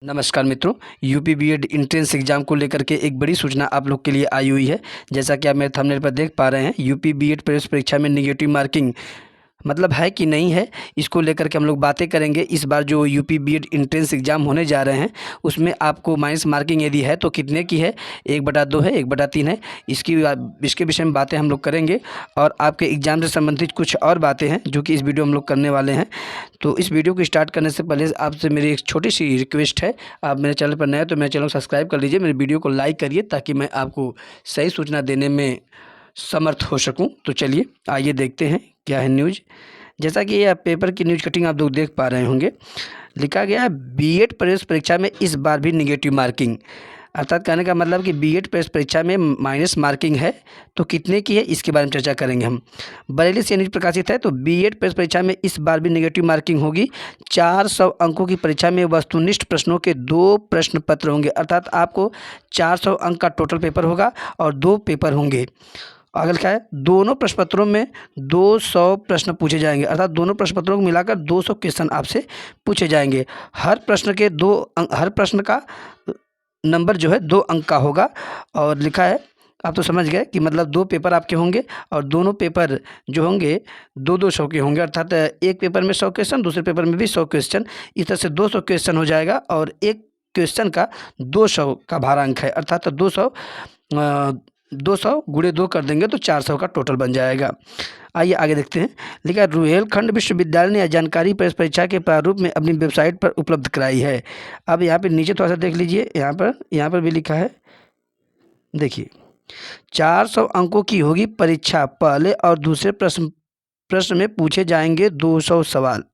नमस्कार मित्रों, UP BEd entrance exam को लेकर के एक बड़ी सूचना आप लोग के लिए आई हुई है। जैसा कि आप मेरे थंबनेल पर देख पा रहे हैं, यूपी बीएड प्रवेश परीक्षा में नेगेटिव मार्किंग मतलब है कि नहीं है, इसको लेकर के हम लोग बातें करेंगे। इस बार जो यूपी बीएड एंट्रेंस एग्ज़ाम होने जा रहे हैं, उसमें आपको माइनस मार्किंग यदि है तो कितने की है, 1/2 है, 1/3 है। इसके विषय में बातें हम लोग करेंगे और आपके एग्ज़ाम से संबंधित कुछ और बातें हैं जो कि इस वीडियो हम लोग करने वाले हैं। तो इस वीडियो को स्टार्ट करने से पहले आपसे मेरी एक छोटी सी रिक्वेस्ट है, आप मेरे चैनल पर नए हैं तो मेरे चैनल को सब्सक्राइब कर लीजिए, मेरे वीडियो को लाइक करिए ताकि मैं आपको सही सूचना देने में समर्थ हो सकूं। तो चलिए आइए देखते हैं क्या है न्यूज़। जैसा कि यह पेपर की न्यूज़ कटिंग आप लोग देख पा रहे होंगे, लिखा गया है बीएड प्रवेश परीक्षा में इस बार भी नेगेटिव मार्किंग। अर्थात कहने का मतलब कि बीएड प्रवेश परीक्षा में माइनस मार्किंग है तो कितने की है, इसके बारे में चर्चा करेंगे हम। बरेली से न्यूज़ प्रकाशित है। तो बीएड प्रवेश परीक्षा में इस बार भी नेगेटिव मार्किंग होगी। 400 अंकों की परीक्षा में वस्तुनिष्ठ प्रश्नों के 2 प्रश्न पत्र होंगे। अर्थात आपको 400 अंक का टोटल पेपर होगा और 2 पेपर होंगे। अगर क्या है, दोनों प्रश्न पत्रों में 200 प्रश्न पूछे जाएंगे। अर्थात दोनों प्रश्न पत्रों को मिलाकर 200 क्वेश्चन आपसे पूछे जाएंगे। हर प्रश्न का नंबर जो है 2 अंक का होगा। और लिखा है, आप तो समझ गए कि मतलब 2 पेपर आपके होंगे और दोनों पेपर जो होंगे 2-2 के होंगे। अर्थात एक पेपर में 100 क्वेश्चन, दूसरे पेपर में भी 100 क्वेश्चन, इस तरह से 200 क्वेश्चन हो जाएगा और एक क्वेश्चन का 200 का भारांक है। अर्थात 200 गुणे 2 कर देंगे तो 400 का टोटल बन जाएगा। आइए आगे देखते हैं। लिखा है, रुहेलखंड विश्वविद्यालय ने यह जानकारी प्रवेश परीक्षा के प्रारूप में अपनी वेबसाइट पर उपलब्ध कराई है। अब यहाँ पे नीचे थोड़ा सा देख लीजिए, यहाँ पर भी लिखा है, देखिए 400 अंकों की होगी परीक्षा। पहले और दूसरे प्रश्न में पूछे जाएंगे 200 सवाल।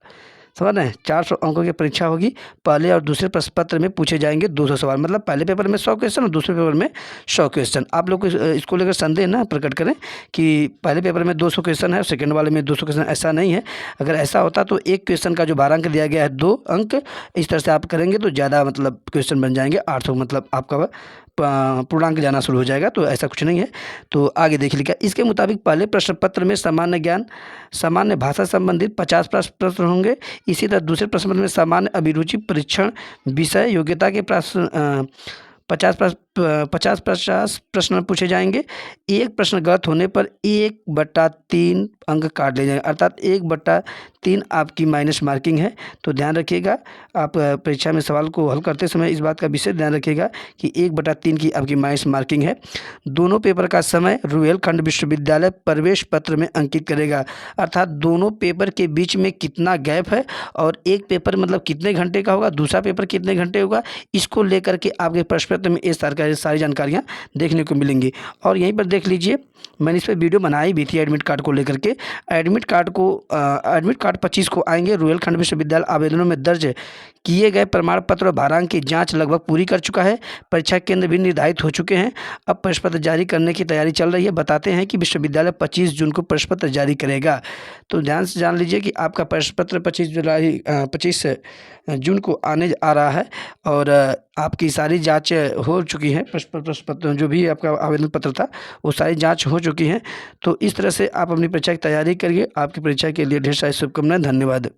समझ रहे हैं, 400 अंकों की परीक्षा होगी। पहले और दूसरे प्रश्न पत्र में पूछे जाएंगे 200 सवाल। मतलब पहले पेपर में 100 क्वेश्चन और दूसरे पेपर में 100 क्वेश्चन। आप लोग इसको लेकर संदेह ना प्रकट करें कि पहले पेपर में 200 क्वेश्चन है और सेकंड वाले में 200 क्वेश्चन। ऐसा नहीं है। अगर ऐसा होता तो एक क्वेश्चन का जो भारांक दिया गया है 2 अंक, इस तरह से आप करेंगे तो ज़्यादा मतलब क्वेश्चन बन जाएंगे 800, मतलब आपका पूर्णांक जाना शुरू हो जाएगा। तो ऐसा कुछ नहीं है। तो आगे देख लीजिएगा, इसके मुताबिक पहले प्रश्न पत्र में सामान्य ज्ञान, सामान्य भाषा संबंधित 50 प्रश्न होंगे। इसी तरह दूसरे प्रश्न पत्र में सामान्य अभिरुचि परीक्षण विषय योग्यता के प्रश्न 50 प्रश्न पूछे जाएंगे। एक प्रश्न गलत होने पर 1/3 अंक काट ले जाएंगे। अर्थात 1/3 आपकी माइनस मार्किंग है। तो ध्यान रखिएगा, आप परीक्षा में सवाल को हल करते समय इस बात का विशेष ध्यान रखिएगा कि 1/3 की आपकी माइनस मार्किंग है। दोनों पेपर का समय रुहेलखंड विश्वविद्यालय प्रवेश पत्र में अंकित करेगा। अर्थात दोनों पेपर के बीच में कितना गैप है और एक पेपर मतलब कितने घंटे का होगा, दूसरा पेपर कितने घंटे होगा, इसको लेकर के आपके प्रश्न पत्र में ये सारी जानकारियाँ देखने को मिलेंगी। और यहीं पर देख लीजिए, मैंने इस पर वीडियो बनाई भी थी एडमिट कार्ड को लेकर के। एडमिट कार्ड 25 को आएंगे। रुहेलखंड विश्वविद्यालय आवेदनों में दर्ज किए गए प्रमाण पत्र और भारांक की जांच लगभग पूरी कर चुका है। परीक्षा केंद्र भी निर्धारित हो चुके हैं। अब प्रश्न पत्र जारी करने की तैयारी चल रही है। बताते हैं कि विश्वविद्यालय 25 जून को प्रश्न पत्र जारी करेगा। तो ध्यान से जान लीजिए कि आपका प्रश्न पत्र 25 जून को आने आ रहा है और आपकी सारी जांच हो चुकी है। प्रश्न पत्र जो भी आपका आवेदन पत्र था वो सारी जांच हो चुकी है। तो इस तरह से आप अपनी परीक्षा की तैयारी करिए। आपकी परीक्षा के लिए ढेर सारी शुभकामनाएं। धन्यवाद।